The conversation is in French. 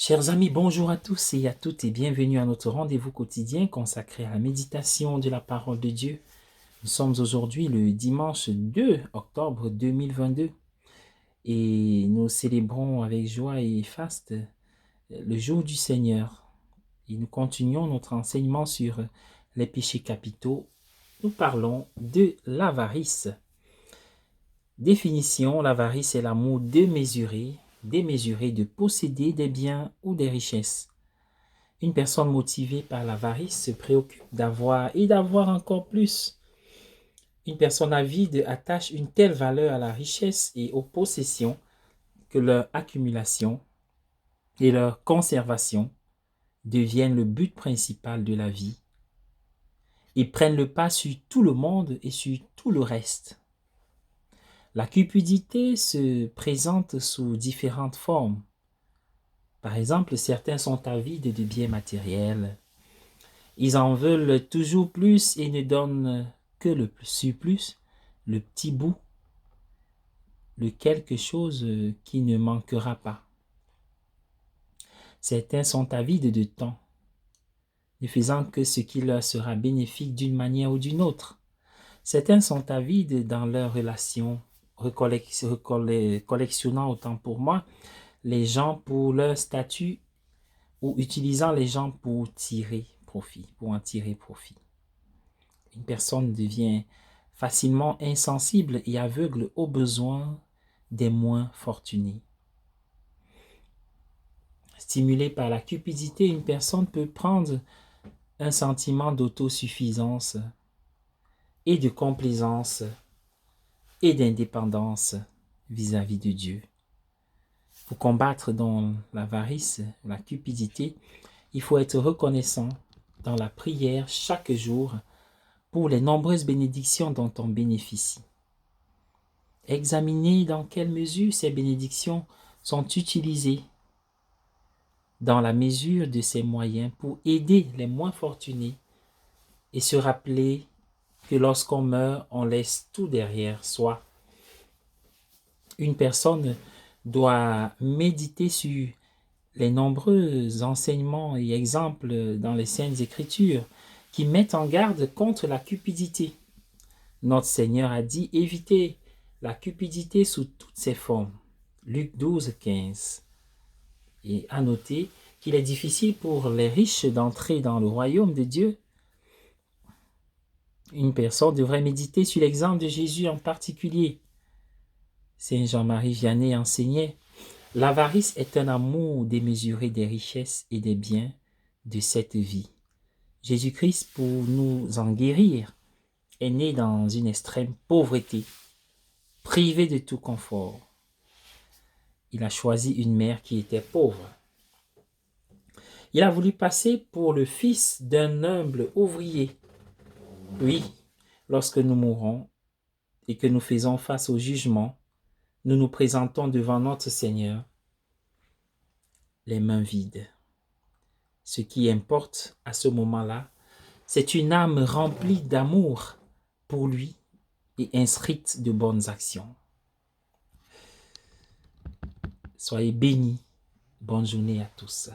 Chers amis, bonjour à tous et à toutes et bienvenue à notre rendez-vous quotidien consacré à la méditation de la parole de Dieu. Nous sommes aujourd'hui le dimanche 2 octobre 2022 et nous célébrons avec joie et faste le jour du Seigneur. Et nous continuons notre enseignement sur les péchés capitaux. Nous parlons de l'avarice. Définition, l'avarice est l'amour démesuré de posséder des biens ou des richesses. Une personne motivée par l'avarice se préoccupe d'avoir et d'avoir encore plus. Une personne avide attache une telle valeur à la richesse et aux possessions que leur accumulation et leur conservation deviennent le but principal de la vie et prennent le pas sur tout le monde et sur tout le reste. La cupidité se présente sous différentes formes. Par exemple, certains sont avides de biens matériels. Ils en veulent toujours plus et ne donnent que le surplus, le petit bout, le quelque chose qui ne manquera pas. Certains sont avides de temps, ne faisant que ce qui leur sera bénéfique d'une manière ou d'une autre. Certains sont avides dans leurs relations, collectionnant autant pour moi les gens pour leur statut ou utilisant les gens pour en tirer profit. Une personne devient facilement insensible et aveugle aux besoins des moins fortunés. Stimulée par la cupidité, une personne peut prendre un sentiment d'autosuffisance et de complaisance et d'indépendance vis-à-vis de Dieu. Pour combattre dans l'avarice, la cupidité, il faut être reconnaissant dans la prière chaque jour pour les nombreuses bénédictions dont on bénéficie. Examiner dans quelle mesure ces bénédictions sont utilisées dans la mesure de ses moyens pour aider les moins fortunés et se rappeler que lorsqu'on meurt, on laisse tout derrière soi. Une personne doit méditer sur les nombreux enseignements et exemples dans les Saintes Écritures qui mettent en garde contre la cupidité. Notre Seigneur a dit « Évitez la cupidité sous toutes ses formes ». Luc 12, 15. Et à noter qu'il est difficile pour les riches d'entrer dans le royaume de Dieu. Une personne devrait méditer sur l'exemple de Jésus en particulier. Saint Jean-Marie Vianney enseignait « L'avarice est un amour démesuré des richesses et des biens de cette vie. Jésus-Christ, pour nous en guérir, est né dans une extrême pauvreté, privé de tout confort. Il a choisi une mère qui était pauvre. Il a voulu passer pour le fils d'un humble ouvrier. Oui, lorsque nous mourons et que nous faisons face au jugement, nous nous présentons devant notre Seigneur les mains vides. Ce qui importe à ce moment-là, c'est une âme remplie d'amour pour lui et inscrite de bonnes actions. Soyez bénis. Bonne journée à tous.